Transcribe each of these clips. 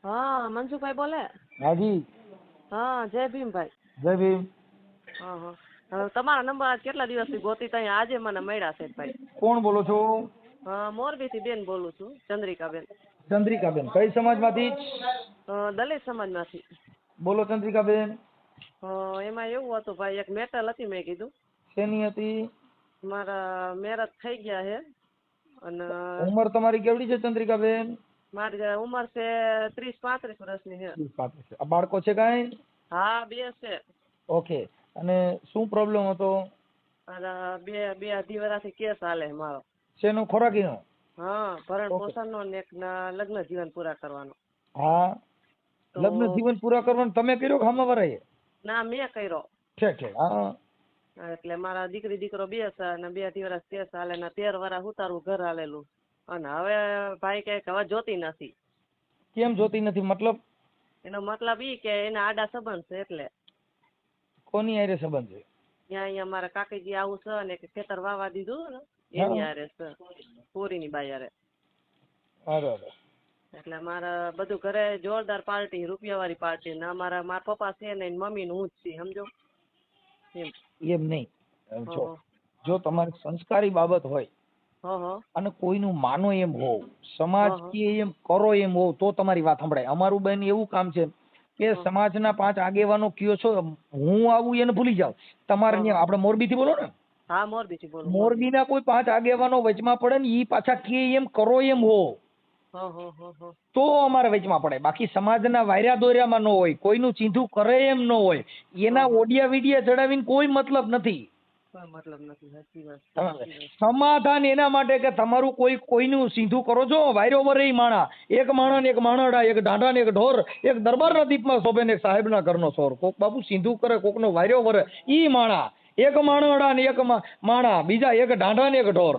હા, મનસુખભાઈ બોલે? હાજી. હા, જય ભીમભાઈ. જય ભીમ. હા. તમારા નંબર આજ કેટલા દિવસથી ગોતી ત્યાં આજે મને મળ્યા છે ભાઈ. કોણ બોલો છો? મોરબીથી બેન બોલું છું, ચંદ્રિકાબેન. ચંદ્રિકાબેન. કઈ સમાજમાંથી? દલિત સમાજમાંથી. બોલો ચંદ્રિકાબેન. એમાં એવું હતું ભાઈ, એક મેટલ હતી, મેં કીધું. શેની હતી? મારા મેરેજ થઈ ગયા છે અને ઉંમર તમારી કેવડી છે ચંદ્રિકાબેન? મારી ઉંમર છે 30-35 વર્ષની છે. 30-35. આ બાળકો છે કાંઈ? હા, 2 છે. ઓકે. અને શું પ્રોબ્લેમ હતો? અને બે અઢી વર્ષથી કેસ હાલે મારો. શેનો? ખોરાકીનો? હા, ભરણ પોષણનો ને એક લગ્ન જીવન પૂરા કરવાનો. હા, તો લગ્ન જીવન પૂરા કરવાનું તમે કર્યો કે હામાવાળાએ? ના, મેં કર્યો. છે. હા. એટલે મારા દીકરી દીકરો 2 છે અને 2-2.5 વર્ષ કેસ હાલે ને 13 વર્ષ ઉતારું ઘર હાલેલું. અને હવે ભાઈ કે હવે જોતી નથી. કેમ જોતી નથી? મતલબ? એનો મતલબ ઈ કે એના આડા સંબંધ છે એટલે. કોની હારે સંબંધ છે? અહીંયા મારા કાકીજી આવું છે ને કે ખેતર વાવા દીધું ને એની હારે છે, પૂરીની બાઈ હારે. બરાબર. એટલે મારા બધું ઘરે જોરદાર પાર્ટી, રૂપિયાવાળી પાર્ટી ને મારા પપ્પા છે ને મમ્મી નું હું જ છે, સમજો એમ નહીં. જો તમારી સંસ્કારી બાબત હોય અને કોઈનું માનો એમ હોવ, સમાજ કે એમ કરો એમ હોવ તો તમારી વાત સંભળાય. અમારું બેન એવું કામ છે કે સમાજના 5 આગેવાનો કયો છો, હું આવું એને ભૂલી જાવ. તમારે આપણે મોરબી થી બોલો ને? હા, મોરબી થી બોલો. મોરબીના કોઈ 5 આગેવાનો વચમાં પડે ને ઈ પાછા કે એમ કરો એમ હો તો અમારે વચમાં પડે. બાકી સમાજના વાયરા દોર્યામાં ન હોય, કોઈનું ચીંધું કરે એમ ન હોય, એના ઓડિયા વિડિયા ચડાવીને કોઈ મતલબ નથી. સમાધાન એના માટે કે તમારું કોઈનું સીધું કરો છો. વાયરો વરે માણા, એક માણા ને એક માણડા, એક ઢાંઢા ને એક ઢોર, એક દરબારના દીપમાં શોભે ને એક સાહેબના ઘરનો સોર. કોક બાપુ સીધું કરે, કોકનો વાયરો વરે ઈ માણા, એક માણડા ને એક માણા, બીજા એક ઢાંઢા ને એક ઢોર.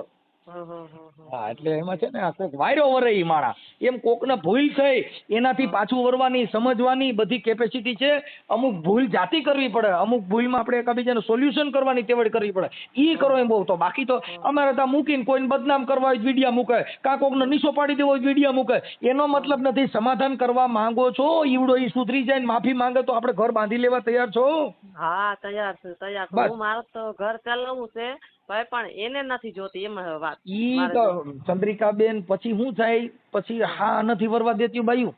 હા, એટલે એમાં છે ને આ કોક વાયરો વરે ઈ માણા. એમ કોકને ભૂલ થઈ એનાથી પાછું વરવાની, સમજવાની બધી કેપેસિટી છે. અમુક ભૂલ જાતી કરવી પડે, અમુક ભૂલમાં આપણે એકબીજાને સોલ્યુશન કરવાની તેવડ કરવી પડે. ઈ કરો એમ બહુ. તો બાકી તો અમારે ત્યાં મૂકીને કોઈને બદનામ કરવા હોય વિડિયા મૂકે, કાં કોકનો નીચો પાડી દેવો હોય વિડિયા મૂકે. એનો મતલબ નથી. સમાધાન કરવા માંગો છો, ઈવડો ઈ સુધરી જાય ને માફી માંગે તો આપણે ઘર બાંધી લેવા તૈયાર છો? હા, તૈયાર છે, તૈયાર. હું મારું તો ઘર ચલાવવું છે ભાઈ, પણ એને નથી જોતી એમ વાત. ઈ તો ચંદ્રિકાબેન પછી શું થાય? પછી હા નથી વરવા દેતી બાયું.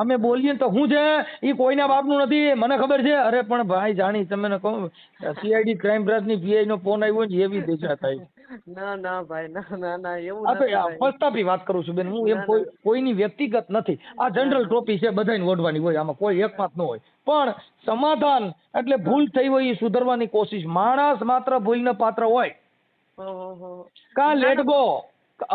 અમે બોલીએ તો શું છે, ઈ કોઈના બાપનું નથી, મને ખબર છે. અરે પણ ભાઈ જાણી તમને કહું, સીઆઈડી ક્રાઇમ બ્રાન્ચ ની પીઆઈ નો ફોન આવ્યો ને એવી દિશા થાય. ના ભાઈ, ના એવું નથી. ફસ્તાપી વાત કરું છું બેન હું. એમ કોઈની વ્યક્તિગત નથી. આ જનરલ ટોપી છે, બધાને ઓઢવાની હોય, આમાં કોઈ એક વાત ન હોય. પણ સમાધાન એટલે ભૂલ થઈ હોય એ સુધારવાની કોશિશ. માણસ માત્ર ભૂલને પાત્ર હોય. કા લેટ ગો.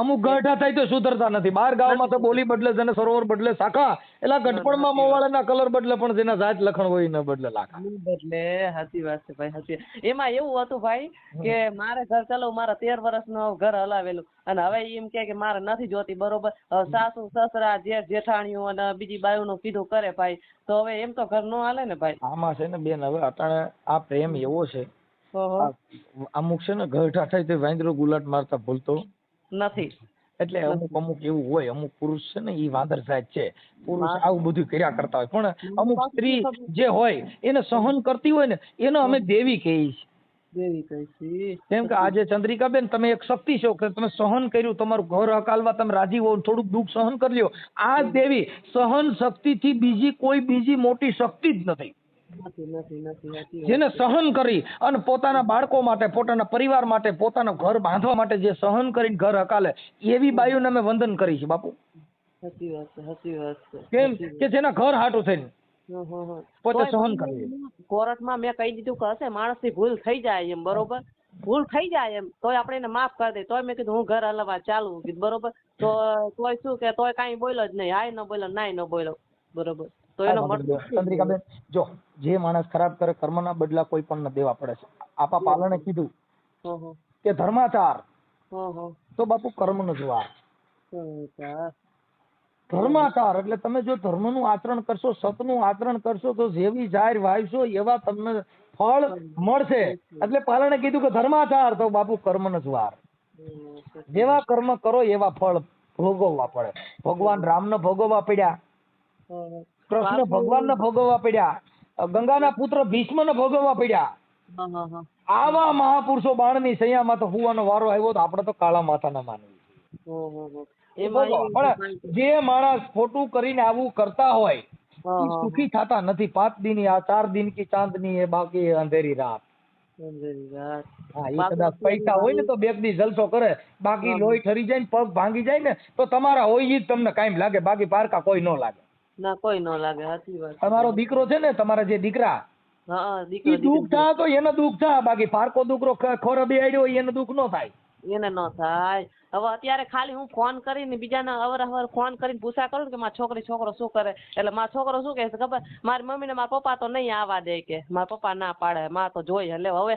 અમુક ગઢા થાય તો સુધરતા નથી. 12 ગામમાં તો બોલી બદલે જેને સરોવર બદલે શાખા, એટલે ગઢપણમાં મોવાળાના કલર બદલે પણ જેના જાત લખણ હોય ન બદલે લાખા. બદલે. સાચી વાત છે ભાઈ, સાચી. એમાં એવું હતું ભાઈ કે મારે ઘર ચલાવ, મારા 13 વર્ષનું ઘર હલાવેલું અને હવે એમ કે મારે નથી જોતી, બરોબર. સાસુ સસરા જેઠાણીઓ અને બીજી બાયુનું કીધું કરે ભાઈ, તો હવે એમ તો ઘર નો હાલે ને ભાઈ. આમાં છે ને બેન, હવે અટાણે આ પ્રેમ એવો છે, અમુક છે ને ગઢા થાય તો વાંદરો ગુલાટ મારતા ભૂલતો નથી. એટલે અમુક એવું હોય. અમુક પુરુષ છે ને ઈ વાંદર સાહેબ છે. પુરુષ આવું બધું કર્યા કરતા હોય, પણ અમુક સ્ત્રી જે હોય એને સહન કરતી હોય ને એનો અમે દેવી કહીએ છીએ. કેમ કે આજે ચંદ્રિકાબેન તમે એક શક્તિ છો કે તમે સહન કર્યું, તમારું ઘર હકાલવા તમે રાજી હો, થોડુંક દુઃખ સહન કરી લ્યો. આ દેવી સહન શક્તિ થી બીજી મોટી શક્તિ જ નથી. જેને સહન કરી અને પોતાના બાળકો માટે, પોતાના પરિવાર માટે, પોતાના ઘર બાંધવા માટે જે સહન કરીને ઘર હકાલે, એવી બાયુને અમે વંદન કરી છે બાપુ. કેમ કે જેના ઘર હાટું થઈને પોતે સહન કરી. કોર્ટમાં મેં કહી દીધું કે હશે માણસની ભૂલ થઈ જાય એમ, બરોબર. ભૂલ થઈ જાય એમ તોય આપણે એને માફ કરી દઈએ. તોય મેં કીધું હું ઘર હલાવવા ચાલુ કીધું, બરોબર. તો તોય શું કે તોય કાંઈ બોલ્યો જ નહીં, હાય ન બોલ્યો, નાય ન બોલ્યો, બરોબર. તો એનો ચંદ્રિકાબેન જો જે માણસ ખરાબ કરે કર્મના બદલા કોઈ પણ ન દેવા પડે છે. આપા પાલને કીધું કે ધર્માચાર તો બાપુ કર્મનો જવાબ. ધર્માચાર એટલે તમે જો ધર્મનું આચરણ કરશો, સતનું આચરણ કરશો તો જેવી જાહેર વાવશો એવા તમને ફળ મળશે. એટલે પાલને કીધું કે ધર્માચાર તો બાપુ કર્મનો જવાબ. જેવા કર્મ કરો એવા ફળ ભોગવવા પડે. ભગવાન રામને ભોગવવા પડ્યા, હમ. કૃષ્ણ ભગવાનને ભોગવવા પડ્યા, ગંગાના પુત્ર ભીષ્મને ભોગવવા પડ્યા. હા, હા, હા. આવા મહાપુરુષો બાણની સૈયામાં તો હુવાનો વારો આવ્યો તો આપણે તો કાળા માથાના માનવી. હમ, હમ, હમ. એમાં પણ જે માણસ ખોટું કરીને આવું કરતા હોય હા, એ હા, સુખી થતા નથી. 5 દિન આ 4 દિન કી ચાંદની એ બાકી અંધેરી રાત. હા. હા, એ કદાચ પૈસા હોય ને તો બે દી જલસો કરે, બાકી લોહી ઠરી જાય ને પગ ભાંગી જાય ને તો તમારા હોય ઈ જ તમને કાયમ લાગે, બાકી પારકા કોઈ ન લાગે. ના, કોઈ ન લાગે. સાચી વાત છે. તમારો દીકરો છે ને, તમારા જે દીકરા, હા, ઈ દીકરો દુઃખ દીકરી થાય તો એને દુઃખ થાય, બાકી પારકો દીકરો ખોરો બેહાડ્યો હોય એને દુઃખ ન થાય. એને ન થાય. હવે અત્યારે ખાલી હું ફોન કરીને બીજાને અવર ફોન કરીને પૂછા કરું ને કે મારા છોકરી છોકરો શું કરે, એટલે મારો છોકરો શું કહે છે ખબર, મારી મમ્મી ને મારા પપ્પા તો નહીં આવવા દે, કે મારા પપ્પા ના પાડે, માં તો જોઈએ. એટલે હવે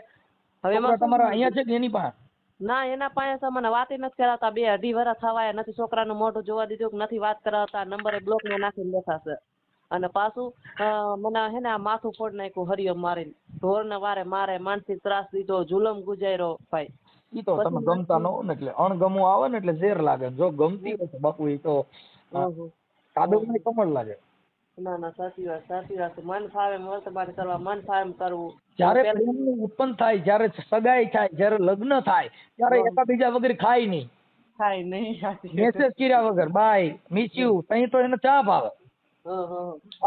છોકરા તમારા અહીંયા છે કે એની પાસે? ના, એના પાસે મને વાત નથી કરાવતા. 2-2.5 વર્ષ થવાયા નથી, છોકરાનું મોઢું જોવા દીધું કે નથી વાત કરાવતા, નંબરે બ્લોક માં નાખીને બેઠા છે. અને પાછું મને હે ને આ માથું ફોડ નાખ્યું હરિયમ મારીને, ઢોર ને વારે મારે, માનસિક ત્રાસ દીધો, જુલમ ગુજાર્યો ભાઈ. ઈ તો તમે ગમતા ન હો ને એટલે અણગમું આવે ને એટલે ઝેર લાગે. જો ગમતી હોય તો બાપુ ઈ તો કાદવમાં કમળ લાગે. ના, ના, સાચી વાત છે. મન ફાવે વર્તમાન કરવા, મન ફાવે એમ કરવું. જ્યારે પ્રેમનું ઉત્પન્ન થાય, જ્યારે સગાઈ થાય, જ્યારે લગ્ન થાય, ત્યારે એકાબીજા વગર ખાય નહીં, થાય નહીં. મેસેજ કર્યા વગર બાય મિસ યુ, તઈ તો એને ચા ભાવે.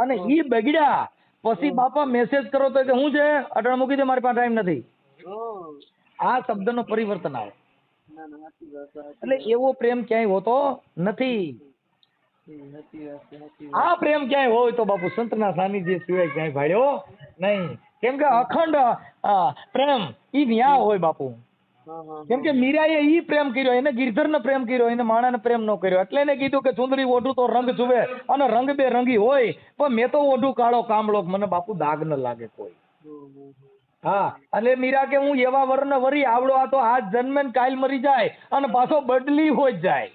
અને ઈ બગડ્યા પછી બાપા મેસેજ કરો તો કે હું છે અટણ મૂકી દે, મારી પાસે ટાઈમ નથી. આ શબ્દનો પરિવર્તન આવે. એટલે એવો પ્રેમ ક્યાંય હોતો નથી. આ પ્રેમ ક્યાંય હોય તો બાપુ સંતના સાનિધ્ય સિવાય ક્યાંય ભાડ્યો નહીં. કેમ કે અખંડ પ્રેમ ઈ ન્યા હોય બાપુ. કેમ કે મીરાએ ઈ પ્રેમ કર્યો, એને ગિરધરને પ્રેમ કર્યો, એને માણાને પ્રેમ ન કર્યો. એટલે એને કીધું કે સુંદરી ઓઢું તો રંગ જુએ, અને રંગ બે રંગી હોય, પણ મેં તો ઓઢું કાળો કામળો, મને બાપુ દાગ ન લાગે કોઈ. હા, અને મીરા કે હું એવા વર ને વરી આવડો, આ તો આજ જન્મે ને કાલ મરી જાય અને પાછો બદલી હોય જ જાય.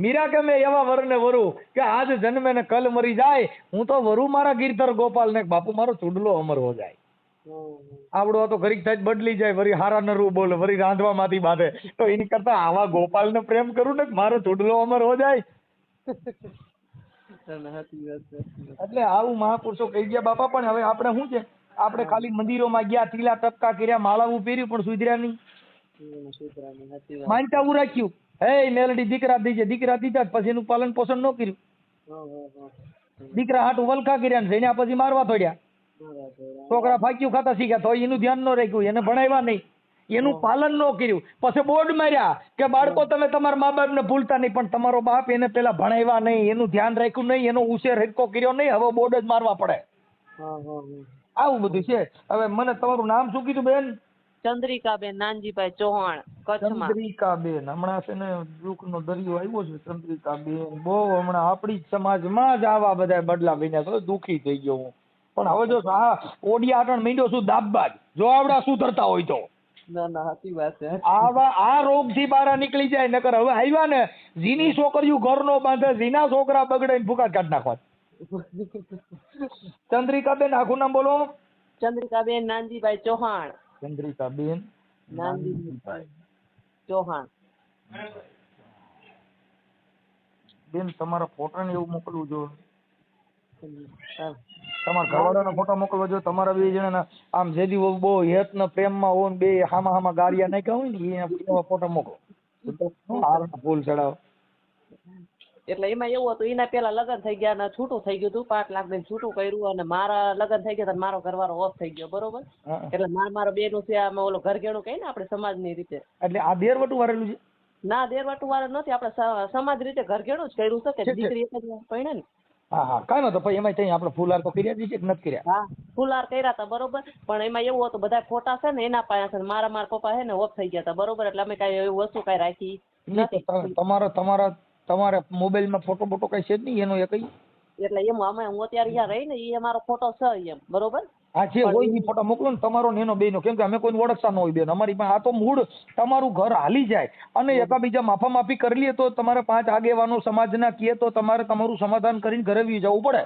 મીરા કે મેં એવા વર ને વરું કે આજ જન્મે ને કલ મરી જાય, હું તો વરું મારા ગિરધર ગોપાલ ને બાપુ મારો ચૂડલો અમર હો જાય. આવડો તો ઘડીક થાય બદલી જાય, વરી હારા નરવું બોલે, વરી રાંધવા માંથી બાંધે, તો એની કરતા આવા ગોપાલ ને પ્રેમ કરું ને મારો ચૂડલો અમર હો જાય. એટલે આવું મહાપુરુષો કહી ગયા બાપા. પણ હવે આપણે શું છે, આપણે ખાલી મંદિરોમાં ગયા, તીલા ટપકા કર્યા, માળાવું પહેર્યું, પણ સુધર્યા નહીં. માનતાવું રાખ્યું, હે મેલડી દીકરા દીજે, દીકરા દીધા પછી એનું પાલન પોષણ ન કર્યું. દીકરા હાટું વલખા કર્યા ને જઈને પછી મારવા થોડ્યા. છોકરા ફાક્યું ખાતા શીખ્યા તો એનું ધ્યાન ન રાખ્યું, એને ભણાવ્યા નહીં, એનું પાલન ન કર્યું. પછી બોર્ડ માર્યા કે બાળકો તમે તમારા મા બાપ ને ભૂલતા નહીં, પણ તમારો બાપ એને પેલા ભણાવ્યા નહીં, એનું ધ્યાન રાખ્યું નહીં, એનો ઉછેર હરકો કર્યો નહીં, હવે બોર્ડ જ મારવા પડે. આવું બધું છે. હવે મને તમારું નામ શું કીધું બેન? ચંદ્રિકાબેન નાનજીભાઈ ચૌહાણ, કચ્છમાં. ચંદ્રિકાબેન, હમણાં છે ને દુઃખનો દરિયો આવ્યો છે. ચંદ્રિકાબેન બહુ હમણાં આપણી સમાજમાં જ આવા બધા બદલા બન્યા, તો દુઃખી થઈ ગયો હું. પણ હવે જો આ ઓડિયા આટણ મીંડો શું દાબબાજ, જો આવડા સુધરતા હોય તો સાચી વાત છે. આ રોગ થી બહાર નીકળી જાય. નકર હવે આવ્યા ને જીની છોકરીઓ ઘર નો બાંધે, જીના છોકરા બગડે ને ભૂકા કાઢ નાખવા. ચંદ્રિકાબેન આખું નામ બોલો? ચંદ્રિકાબેન નાનજીભાઈ ચૌહાણ. ચંદ્રિકાબેન નાનજીભાઈ ચૌહાણ. બેન તમારા ફોટા ને એવું મોકલવું જો, તમારા ઘરવાળાના ફોટા મોકલવા જો. તમારા બે જણાના આમ જેદી બહુ હેત ને પ્રેમમાં હોય ને બે હામા હામા ગાળિયા નાખ્યા હોય ને એવા ફોટા મોકલો. ફૂલ ચડાવો. એટલે એમાં એવું હતું, એના પેલા લગ્ન થઈ ગયા ને છૂટું થઈ ગયું હતું, 5 લાખ દઈને છૂટું કર્યું, અને મારા લગ્ન થઈ ગયા મારો ઘરવાળો ઓફ થઈ ગયો, બરોબર. એટલે મારો બેનું છે આમાં ઓલો ઘરઘેણું કઈ ને આપણે સમાજની રીતે. એટલે આ દેરવટું વાળેલું છે? ના, દેરવટું વાળું નથી, આપણે સમાજ રીતે ઘરઘેણું જ કર્યું છે કે દીકરી એક જ પૈણે ને. હા હા, કાંઈ નતો પછી એમાં આપણે ફૂલહાર તો કર્યા જ છે કે નથી કર્યા? હા, ફૂલહાર કર્યા હતા, બરોબર. પણ એમાં એવું હતું, બધા ફોટા છે ને એના પાસે છે, મારા પપ્પા છે ને ઓફ થઈ ગયા હતા, બરોબર. એટલે અમે કઈ એવી વસ્તુ કઈ રાખી નથી. તમારે મોબાઈલમાં ફોટો બોટો કઈ છે જ નહીં એનો? એ કઈ એટલે એમ અમે હું અત્યારે અહીંયા રહી ને એ અમારો ફોટો છે એમ, બરોબર. હા, જે હોય એ ફોટો મોકલો ને, તમારો ને એનો બેનો. કેમ કે અમે કોઈને ઓળખતા ન હોય બેન, અમારી પાસે આ તો મૂળ તમારું ઘર હાલી જાય અને એકાબીજા માફામાફી કરી લઈએ તો તમારે 5 આગેવાનો સમાજના કીએ તો તમારે તમારું સમાધાન કરીને ઘરે જવું પડે.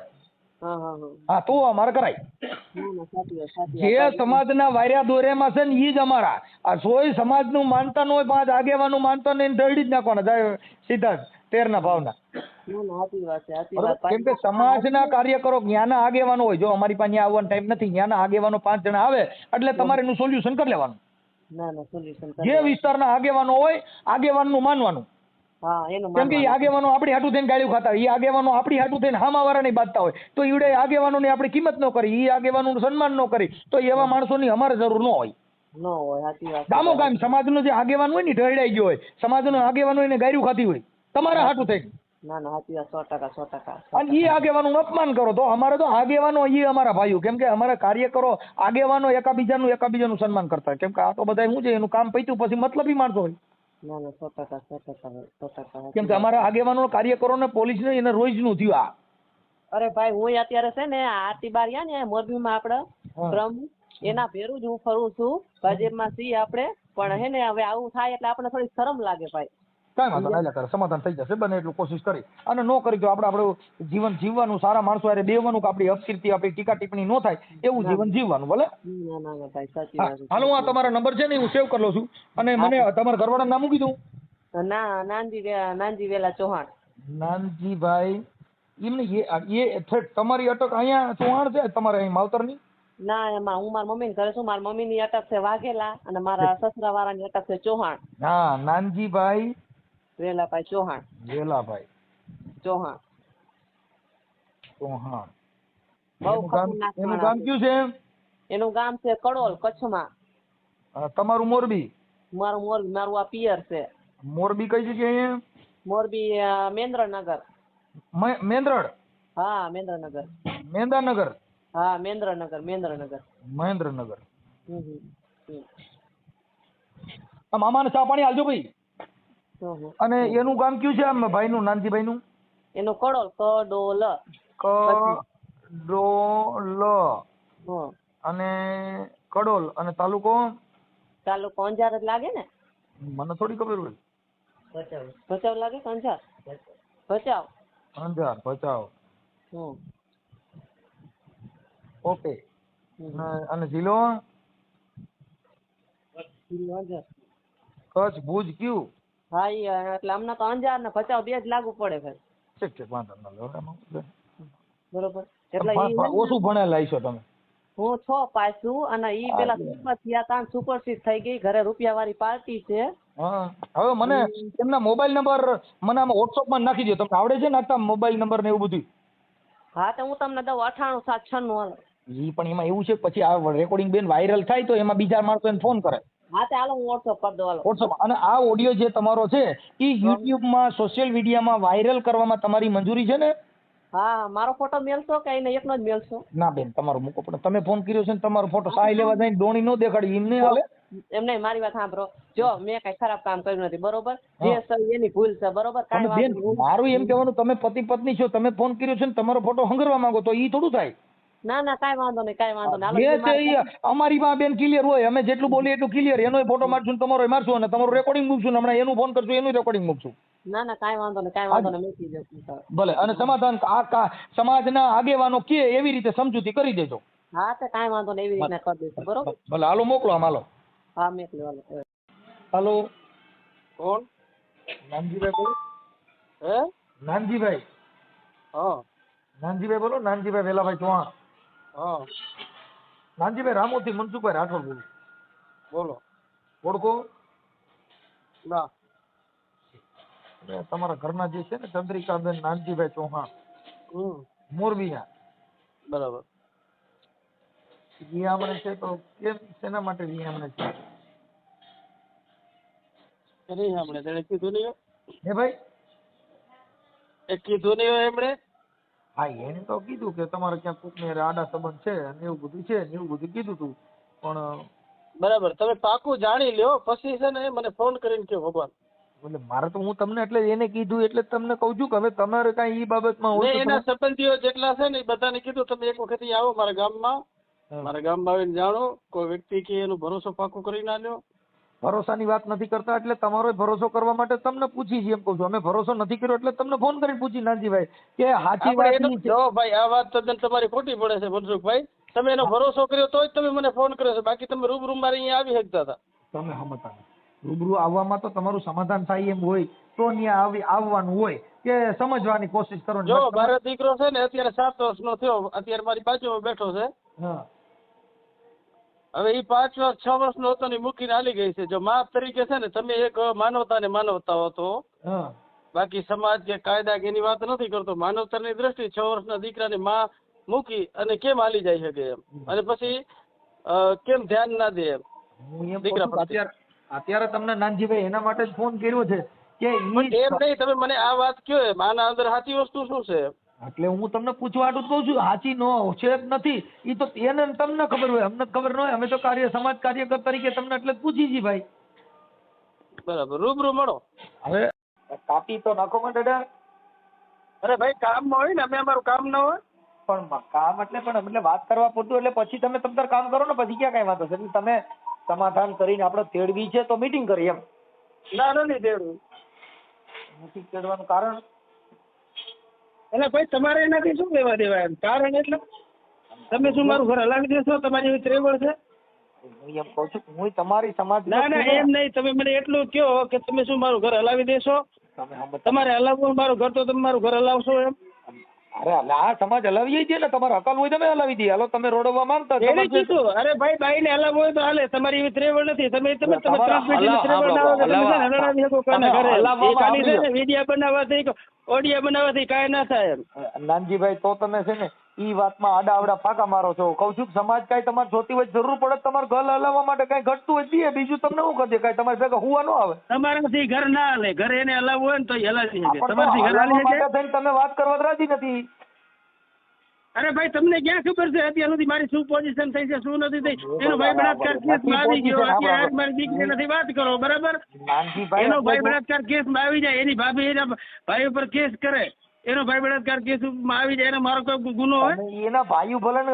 હા, તો અમારે કરાય. જે સમાજના વાર્યા દોરેમાં છે ને એ જ અમારા. આ સોય સમાજનું માનતા ન હોય, 5 આગેવાનું માનતા નહીં, દરડી જ નાખવાના જાય સીધા જ. તેરના ભાવના. ના ના સાચી વાત છે, સાચી બરોબર? વાત. કેમ કે સમાજના કાર્યકરો જ્ઞાના આગેવાનો હોય, જો અમારી પાસે ત્યાં આવવાનો ટાઈમ નથી, જ્ઞાના આગેવાનો 5 જણા આવે એટલે તમારે એનું સોલ્યુશન કરી લેવાનું. ના ના સોલ્યુશન જે વિસ્તારના આગેવાનો હોય આગેવાનનું માનવાનું. હા એનું કેમ કે એ આગેવાનો આપણી હાટું થઈને ગાળ્યું ખાતા હોય, એ આગેવાનો આપણી હાટું થઈને હામાવાળાને બાંધતા હોય, તો ઈવડે આગેવાનોની આપણે કિંમત ન કરી, એ આગેવાનોનું સન્માન ન કરી, તો એવા માણસોની અમારે જરૂર ન હોય. ન હોય, સાચી વાત છે. ગામો ગામ સમાજનો જે આગેવાન હોય ને ઢળાઈ ગયો હોય, સમાજનો આગેવાન હોય એને ગાળ્યું ખાતી હોય તમારા હાટું થઈને, ના ના સાચી વાત 100%. અને એ આગેવાનોનું અપમાન કરો તો અમારે તો આગેવાનો એ અમારા ભાઈઓ, કેમ કે અમારા કાર્યકરો આગેવાનો એકાબીજાનું સન્માન કરતા હોય. કેમ કે આ તો બધા શું છે, એનું કામ પત્યું પછી મતલબી માણસો હોય. ના ના 100%. કેમ કે અમારા આગેવાનો કાર્યકરોને પોલીસને એને રોજનું થયું આ. અરે ભાઈ હું અત્યારે છે ને આરતી બારિયા ને મોરબીમાં આપણે પ્રમુખ એના ભેરું જ હું ફરું છું, ભાજપમાં છીએ આપણે, પણ હે ને હવે આવું થાય એટલે આપણને થોડી શરમ લાગે ભાઈ. કાંઈ વાંધો નહીં, કરે સમાધાન થઈ જશે, બને એટલું કોશિશ કરી, અને ન કરી તો આપણું જીવન જીવવાનું, સારા માણસો હારે બેહવાનું, કે આપણી અપકીર્તિ આપણી ટીકા ટિપ્પણી ન થાય એવું જીવન જીવવાનું. ભલે ના ના ના ભાઈ સાચી વાત છે. હાલો, હું આ તમારા નંબર છે ને હું સેવ કરી લઉં છું, અને મને તમારા ઘરવાળાનું નામ કીધું? ના નાનજી વેલા ચૌહાણ. નાનજીભાઈ, એમને એ તમારી અટક અહીંયા ચૌહાણ છે તમારે અહીં માવતરની? ના એમાં હું મારા મમ્મી ઘરે છું, મારા મમ્મી ની અટક છે વાઘેલા અને મારા સસરા વાળાની અટક છે ચૌહાણ. હા, નાનજીભાઈ વેલાભાઈ ચૌહાણ. વેલાભાઈ ચૌહાણ. ચૌહાણ. બહુ એનું ગામ ખતરનાક કયું છે? એનું ગામ છે કડોલ, કચ્છમાં. તમારું મોરબી? મારું મોરબી, મારું આ પિયર છે. મોરબી કઈ જગ્યાએ? મોરબી મેંદ્રનગર. મેંદ્રડ? હા મેંદ્રનગર. મેંદાનગર? હા મેંદ્રનગર. મહેન્દ્રનગર. હમ. આ મામાને ચા પાણી આલજો ભાઈ. અને એનું ગામ કયું છે આમ ભાઈનું, નાનજીભાઈનું? એનું કડોલ. કડોલ. અને કડોલ, અને તાલુકો? તાલુકો અંજાર જ લાગે ને? મને થોડી ખબર હોય. ભચાઉ લાગે કે અંજાર? ભચાઉ. અંજાર, ભચાઉ. ઓકે. અને જિલ્લો? અંજાર. કચ્છ, ભુજ કયું? હા એટલે અમને તો અંજાર ને ભચાઉ બે જ લાગુ પડે ભાઈ. ઠીક વાંધો ન. બરોબર. એટલે ઓછું ભણેલા છો તમે? હું 6 પાસ છું, અને ઈ પેલા સુપર થયા તા, સુપરસીટ થઈ ગઈ, ઘરે રૂપિયા વાળી પાર્ટી છે. હા, હવે મને એમના મોબાઈલ નંબર મને આમાં વોટ્સઅપમાં નાખી દો. તમને આવડે છે નાખતા મોબાઈલ નંબર ને એવું બધું? હા તો હું તમને દઉં 98 796 હાલો. ઈ પણ એમાં એવું છે, પછી આ રેકોર્ડિંગ બેન વાયરલ થાય તો એમાં બીજા માણસો એને ફોન કરે. હા તો હાલો હું વોટ્સઅપ કરી દઉં હાલો. વોટ્સઅપ. અને આ ઓડિયો જે તમારો છે એ યુટ્યુબમાં, સોશિયલ મીડિયામાં વાયરલ કરવામાં તમારી મંજૂરી છે ને? હા, મારો ફોટો મેલશો કે એને એકનો જ મેલશો? ના બેન, તમારો મૂકો, પણ તમે ફોન કર્યો છે ને તમારો ફોટો સાઈ લેવા જઈને ડોણી નો દેખાડી એમને હાલે? એમ નહીં, મારી વાત સાંભળો. જો મેં કઈ ખરાબ કામ કર્યું નથી, બરોબર? જે સહી એની ભૂલ છે, બરોબર? કાંઈ બેન, વાંધો નહીં. મારું એમ કહેવાનું, તમે પતિ પત્ની છો, તમે ફોન કર્યો છે ને તમારો ફોટો હંગરવા માંગો તો ઈ થોડું થાય? ના ના કાંઈ વાંધો નહીં, કાંઈ વાંધો નહીં. જે હાલો, છે ઈ અમારી માં બેન ક્લિયર હોય, અમે જેટલું બોલીએ એટલું ક્લિયર. એનોય ફોટો મારશું ને તમારો મારશું, અને તમારું રેકોર્ડિંગ મૂકશું, ને હમણાં એનું ફોન કરશું, એનું રેકોર્ડિંગ મૂકશું. ના ના કાંઈ વાંધો નહીં, કાંઈ વાંધો નહીં, મૂકી દઉં. ભલે. અને સમાધાન સમાજના આગેવાનો કે એવી રીતે સમજૂતી કરી દેજો. હા તો કાંઈ વાંધો નહીં, એવી રીતના કરી દઈશું, બરોબર? ભલે, હાલો મોકલો આમ. હાલો. હા મેકલો હાલો. હાલો, કોણ? નાનજીભાઈ બોલો. હે? નાનજીભાઈ? હા. નાનજીભાઈ બોલો. નાનજીભાઈ વેલાભાઈ ચૌહાણ. હા. નાનજીભાઈ રામોથી મનસુખભાઈ રાઠોડ બોલું. બોલો. ઓળખો? ના. તમારા ઘરના જે છે ને ચંદ્રિકાબેન નાનજીભાઈ ચૌહાણ, મોરબીના. બરાબર. વિયામણે છે તો કેમ, શેના માટે વિયામણે છે? નહીં સાંભળે, તેણે કીધું નહીં. હે ભાઈ? એ કીધું નહીં હોય એમણે? હા, એને તો કીધું કે તમારે ક્યાંક કોકને આડા સંબંધ છે અને એવું બધું છે ને એવું બધું કીધું તું, પણ બરાબર. તમે પાકું જાણી લ્યો, પછી છે ને મને ફોન કરીને કહો ભગવાન. એટલે મારે તો, હું તમને એટલે એને કીધું એટલે તમને કહું છું કે હવે તમારે કાંઈ ઈ બાબતમાં હોય તો એના સંબંધીઓ જેટલા છે ને એ બધાને કીધું તમે એક વખત આવો મારા ગામમાં આવીને જાણો, કોઈ વ્યક્તિ કે એનો ભરોસો પાકો કરી ના લ્યો. ભરોસાની વાત નથી કરતા, એટલે તમારો ભરોસો કરવા માટે તમને પૂછી છે એમ કહું છું. અમે ભરોસો નથી કર્યો એટલે તમને ફોન કરીને પૂછી નાનજીભાઈ કે સાચી વાત જો ભાઈ આ વાત તદ્દન તમારી ખોટી પડે છે મનસુખભાઈ. તમે એનો ભરોસો કર્યો તો જ તમે મને ફોન કર્યો છે, બાકી તમે રૂબરૂ મારે અહીંયા આવી શકતા હતા. તમે સમજતા રૂબરૂ આવવામાં તો તમારું સમાધાન થાય એમ હોય તો ત્યાં આવવાનું હોય કે સમજવાની કોશિશ કરો. જો મારો દીકરો છે ને અત્યારે 7 વર્ષનો થયો, અત્યારે મારી બાજુમાં બેઠો છે. હા હવે એ 5 વર્ષ 6 વર્ષનો હતો ને મૂકીને હાલી ગઈ છે. જો માપ તરીકે છે ને તમે એક માનવતા હતો, હા બાકી સમાજ કે કાયદા કે એની વાત નથી કરતો. માનવતાની દ્રષ્ટિ 6 વર્ષના દીકરાની માં મૂકી અને કેમ હાલી જાય શકે એમ, અને પછી કેમ ધ્યાન ના દે એમ હું એમ દીકરા કહું છું, અત્યારે તમને નાનજીભાઈ એના માટે જ ફોન કર્યો છે કે એમ નહીં. તમે મને આ વાત કયો એમ, આના અંદર સાચી વસ્તુ શું છે? એટલે હું તમને પૂછવા હાટું જ કહું છું. સાચી નો છે જ નથી એ તો એને તમને ખબર હોય, અમને ખબર ન હોય. અમે તો સમાજ કાર્યકર તરીકે તમને એટલે જ પૂછી છીએ ભાઈ. બરાબર, રૂબરૂ મળો. હવે કાપી તો નાખો માં દાદા. અરે ભાઈ કામમાં હોય ને, અમે અમારું કામ ના હોય. પણ કામ એટલે વાત કરવા પૂરતું, એટલે પછી તમે તમતાર કામ કરો ને, પછી ક્યાં કઈ વાંધો છે. એટલે તમે સમાધાન કરીને આપણે તેડવી છે તો મીટિંગ કરી એમ. ના નથી તેડવું. નથી તેડવાનું કારણ એટલે ભાઈ તમારે એનાથી શું લેવા દેવા એમ? કારણ એટલે તમે શું મારું ઘર હલાવી દેશો? તમારી એવી ત્રેવડ છે? હું એમ કહું છું હું તમારી સમાજ ના એમ નહીં. તમે મને એટલું કહો કે તમે શું મારું ઘર હલાવી દેશો? તમારે હલાવવું મારું ઘર, તો તમે મારું ઘર હલાવશો એમ? અરે આ સમાજ હલાવીએ છીએ ને, તમારે અકલ હોય તમે હલાવી દઈએ. હાલો તમે રોડવા માંગતા એને કીધું. અરે ભાઈ બાઈને હલાવવું હોય તો હાલે, તમારી એવી ત્રેવડ નથી. તમે વિડીયા બનાવવાથી ઓડિયા બનાવવાથી કાંઈ ના થાય એમ. નાનજીભાઈ તો તમે છે ને ઈ વાતમાં આડા આવડા ફાંકા મારો છો. કઉ છું સમાજ કાંઈ તમારે જોતી હોય, જરૂર પડે તમારે ઘર હલાવવા માટે કાંઈ ઘટતું હોય દે, બીજું તમને શું કરી દે? કાંઈ તમારે ભેગા હુવા ન આવે. તમારાથી ઘર ના હાલે. ઘર એને હલાવવું હોય ને તો હલાવી શકે. તમારાથી ઘર હાલી શકે? તમે વાત કરવા રાજી નથી. અરે ભાઈ તમને ક્યાં ખબર છે અત્યાર સુધી મારી શું પોઝિશન થઈ છે, શું નથી થઈ? એનો ભાઈ બળાત્કાર કેસમાં આવી ગયો. અત્યારે મારી દીકરી નથી, વાત કરો બરાબર. એનો ભાઈ બળાત્કાર કેસમાં આવી જાય, એની ભાભી એના ભાઈ ઉપર કેસ કરે, એનો ભાઈ બળાત્કાર કેસમાં આવી જાય, એનો મારો કોઈ ગુનો હોય? એના ભાઈઓ ભલે ને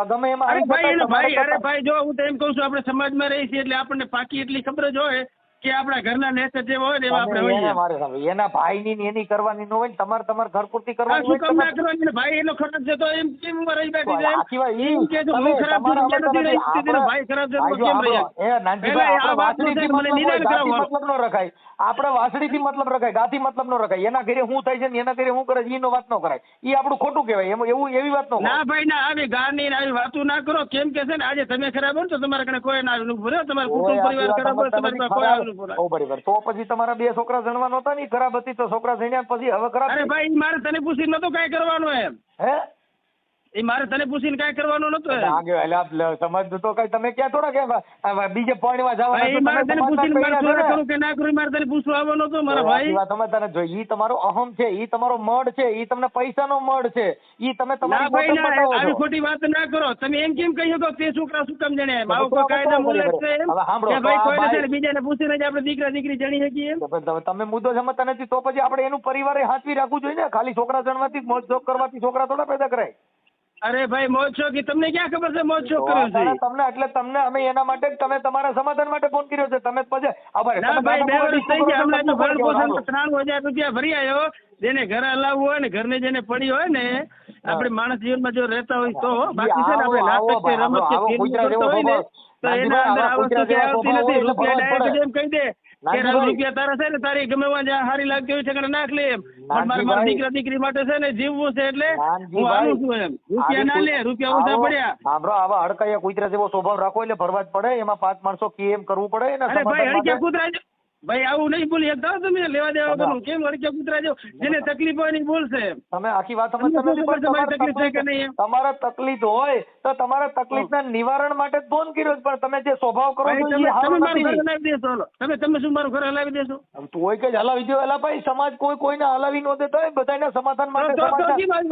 ગમે એમાં. અરે ભાઈ એનો ભાઈ, અરે ભાઈ જો હું તો એમ કઉ છું, આપણે સમાજમાં રહી છીએ એટલે આપણને પાકી એટલી ખબર જ હોય કે આપણા ઘરના નેચર જેવા હોય ને એવા આપણે હોઈએ. એના ભાઈ ની એની કરવાની ન હોય ને, તમારે ઘર પૂરતી કરવાની શું કામ ના કરવાની? ભાઈ એનો ખરાબ છે તો એમ કેમ રહી બેઠી છે? એમ કે હું ખરાબ છું, ભાઈ ખરાબ છે તો કેમ રહી? મને નિદાન કરાવવાનું. ન રખાય આપણે વાસળીથી મતલબ રખાય, ગાથી મતલબ ન રખાય. એના ઘરે શું થાય છે ને એના ઘરે શું કરે છે એનો વાત ન કરાય. એ આપણું ખોટું કહેવાય. એવું એવી વાત ન ના ભાઈ ના, આવી ગાળની આવી વાતો ના કરો. કેમ કે છે ને આજે તમે ખરાબ હોય તો તમારા કને કોઈ ના આવેલું ભરે, તમારા કુટુંબ પરિવાર ખરાબ હોય તમારી પાસે કોઈ આવેલું ભરે. બરાબર. તો પછી તમારા 2 છોકરા જણવાના હતા ને, ખરાબ હતી તો છોકરા જણ્યા પછી હવે ખરાબ. અરે ભાઈ મારે તને પૂછીને નતું કાંઈ કરવાનું એમ. હે એ મારે તને પૂછીને કાંઈ કરવાનું નતું એમ. સમજ તો કઈ તમે ક્યાં થોડા કે બીજે પાણીમાં જવા. મારે તને પૂછીને મારે ચોરા કરું કે ના કરું મારે તને પૂછવા આવવાનું હતું મારા ભાઈ. તમે તને જો ઈ તમારો અહમ છે, ઈ તમારો મડ છે, ઈ તમને પૈસાનો મડ છે, ઈ તમે તમારી આવી ખોટી વાત ના કરો. તમે એમ કેમ કહી શકો તે છોકરા શું કામ જણે? આવો કોઈ કાયદા મુલક છે એમ કે ભાઈ કોઈને છે બીજાને પૂછીને જ આપણે દીકરા દીકરી જણી શકીએ એમ? તમે મુદ્દો સમજતા નથી તો પછી આપણે એનું પરિવારે હાથવી રાખવું જોઈએ ને. ખાલી છોકરા જણવાથી મોજ શોખ કરવાથી છોકરા થોડા પેદા કરાય. અરે ભાઈ મોજ શોખ તમને ક્યાં ખબર છે મોજ શોખ કર્યો છે? તમને એટલે તમને અમે એના માટે જ તમે તમારા સમાધાન માટે ફોન કર્યો છે. તમે પછી ના ભાઈ 2 વર્ષ થઈ ગયા. હમણાં તો ભરણ પોષણ 93,000 રૂપિયા ભરી આવ્યો. જેને ઘર હલાવવું હોય ને, ઘરને જેને પડી હોય ને, આપણે માણસ જીવનમાં જો રહેતા હોય તો. બાકી છે ને આપણે નાટક કે રમત કે ફિલ્મ કરતો હોય ને તો એના અંદર આ વસ્તુ કે આવતી નથી. રૂપિયા ડાયરેક્ટ એમ કહી દે કે રૂપિયા તારા છે ને તારી ગમે જ્યાં સારી લાગતી હોય છે કે નાખ લે એમ. પણ મારા દીકરા દીકરી માટે છે ને જીવવું છે એટલે હું આવું છું એમ. રૂપિયા ના લે, રૂપિયા ઓછા પડ્યા. સાંભળો, આવા હડકાયા કૂતરા જેવો સ્વભાવ રાખો એટલે ભરવા જ પડે. એમાં 5 માણસો કેમ કરવું પડે ને. અરે ભાઈ હડક્યા કૂતરા ભાઈ આવું નહીં બોલી શકતા તમે. લેવા દેવા કરું કેમ હડક્યા કૂતરા જો જેને તકલીફ હોય નહીં બોલશે. તમે આખી વાત સમજતા નથી. તમારા તકલીફ હોય તો તમારા તકલીફના નિવારણ માટે ફોન કર્યો, પણ તમે જે સ્વભાવ કરો છો તમે મારું ઘર હલાવી દેશો. તમે શું મારું ઘર હલાવી દેશો? તોય કે હલાવી દો. એલા ભાઈ સમાજ કોઈને હલાવી ન દેતો હોય. બધાના સમાધાન માટે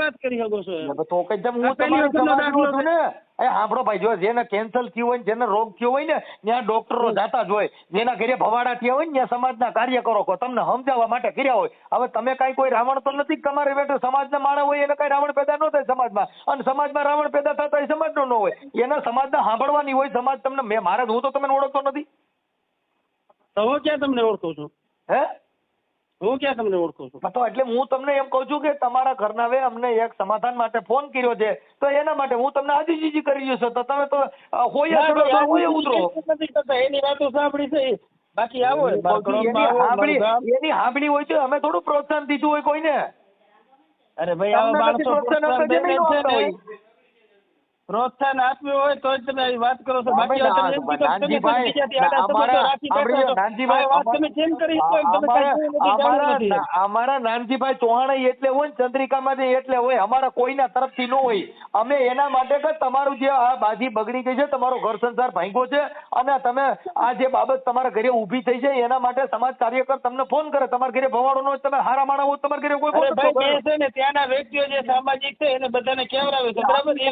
વાત કરી શકો છો તો કે હું તમારો સમાજ છું ને. સાંભળો ભાઈ, જો જેને કેન્સર થયું હોય, જેને રોગ થયો હોય ને ત્યાં ડોક્ટરો જાતા જ હોય. જેના ઘરે ભવાડા થયા હોય ને ત્યાં સમાજના કાર્યકરો તમને સમજાવવા માટે કર્યા હોય. હવે તમે કઈ કોઈ રાવણ તો નથી. તમારે બેઠો સમાજના માણસ હોય એને કઈ રાવણ પેદા ન થાય સમાજમાં, અને સમાજમાં રાવણ પેદા થતા એ સમાજનો ન હોય. એના સમાજના સાંભળવાની હોય. સમાજ તમને મારે હું તો તમને ઓળખતો નથી. તો હું ક્યાં તમને ઓળખું છું? હે હું ક્યાં તમને ઓળખું છું? તો એટલે હું તમને એમ કહું છું કે તમારા ઘરના વે અમને એક સમાધાન માટે ફોન કર્યો છે, તો એના માટે હું તમને આજીજી કરી રહ્યો છું. તો તમે તો હોય ઉતરો. એની વાતો સાંભળી છે બાકી આવો એની હાંભળી હોય તો અમે થોડું પ્રોત્સાહન દીધું હોય કોઈને. અરે ભાઈ આવા તમને નથી માણસો પ્રોત્સાહન આપતા જેને ન આપતા હોય. પ્રોત્સાહન આપ્યું હોય તો જ તમે આવી વાત કરો છો. બાકી અમે તમે એમ કીધું કે તમે નાનજીભાઈ, બીજાથી આડા અમારા- સંબંધો રાખી બેઠા છો. નાનજીભાઈ, આ વાત તમે કેમ કરી શકો એમ? તમે કાંઈ જોયું નથી, જાણ્યું નથી. અમારા નાનજીભાઈ ચૌહાણ એટલે હોય ને ચંદ્રિકામાં એટલે હોય, અમારા કોઈના તરફથી ન હોય. અમે એના માટે કે તમારું જે આ બાજી બગડી ગઈ છે, તમારો ઘર સંસાર ભાંગ્યો છે, અને તમે આ જે બાબત તમારા ઘરે ઊભી થઈ છે એના માટે સમાજ કાર્યકર તમને ફોન કરે. તમારા ઘરે ભવાડો નો તમે હારા માણા હો, તમારા ઘરે કોઈ અરે ફોન ભાઈ કરે. જે છે ને ત્યાંના વ્યક્તિઓ જે સામાજિક છે એને બધાને કેવડાવે છે, બરાબર? એ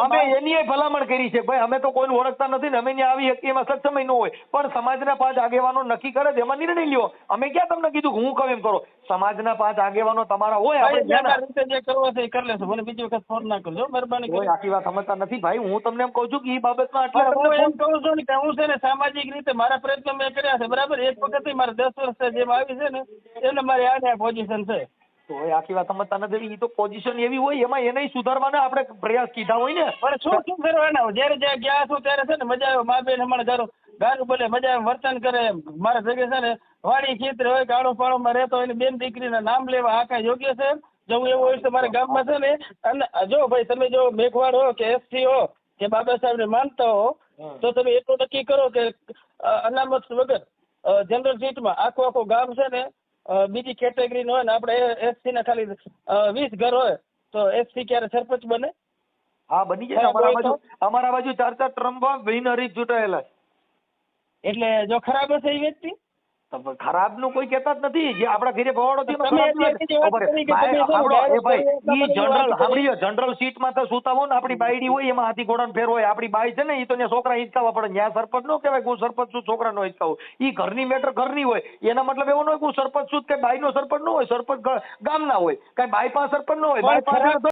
અમે એની ભલામણ કરી છે ભાઈ, અમે તો કોઈને ઓળખતા નથી ને અમે ત્યાં આવી શકીએ એમાં સક્ષમ ન હોય, પણ સમાજના 5 આગેવાનો નક્કી કરે છે, એમાં નિર્ણય લ્યો. અમે ક્યાં તમને કીધું કે હું કહું એમ કરો? સમાજના 5 આગેવાનો તમારા હોય, આપણે ભાઈ રીતે જે કરવો છે એ કરી લેશો. મને બીજી વખત ફોન ના કરજો, મહેરબાની કોઈ કરી. આખી વાત સમજતા નથી ભાઈ. હું તમને એમ કહું છું કે એ બાબતમાં પણ આટલા હું એમ કહું છું ને કે હું છે ને સામાજિક રીતે મારા પ્રયત્નો મેં કર્યા છે, બરાબર? એક વખત મારે 10 વર્ષ જેમ આવી છે ને એટલે મારી આ પોઝિશન છે. તો એ આખી વાત સમજતા નથી. એ તો પોઝિશન એવી હોય, એમાં એને સુધારવાના આપણે પ્રયાસ કીધા હોય ને. પણ શું કરવાના હોય? જયારે જ્યાં ગયા છો ત્યારે છે ને મજા આવે. મા બેન હમણાં ગારું બોલે, મજા આવે, વર્તન કરે. મારા ભેગે છે ને વાડી ખેતર હોય, કાળો પાળોમાં રહેતો હોય, બેન દીકરીના નામ લેવા આ કાંઈ યોગ્ય છે? જો એવું હોય તો મારા ગામમાં છે ને, અને જો ભાઈ તમે જો મેઘવાડ હો કે એસટી હો કે બાબા સાહેબને માનતા હો તો તમે એટલું નક્કી કરો કે અનામત વગર જનરલ સીટમાં આખું ગામ છે ને બીજી કેટેગરીનું હોય ને આપણે એસસી ના ખાલી 20 ઘર હોય તો એસસી ક્યારે સરપંચ બને? હા, બની જાય. અમારા બાજુ 4 ટર્મમાં બિનહરીફ ચૂંટાયેલા છે. એટલે જો ખરાબ હશે એ વ્યક્તિ ખરાબ નું કોઈ કહેતા જ નથી. જે આપણા ઘરે ભવાડો તમે જનરલ સીટમાં તો સુતા હોય ને, આપણી બાયડી હોય એમાં હાથી ઘોડાનો ફેર હોય. આપણી બાઈ છે ને એ તો ત્યાં છોકરા હિંચકાવા પડે. ત્યાં સરપંચ નો કહેવાય હું સરપંચ છું છોકરા નો હિંચકાવો. એ ઘરની મેટર ઘરની હોય. એના મતલબ એવો ન હોય કે હું સરપંચ છું કે બાઈ નો સરપંચ ન હોય. સરપંચ ગામના હોય, કઈ બાઈ પાસે સરપંચ ન હોય. બાઈ પાસે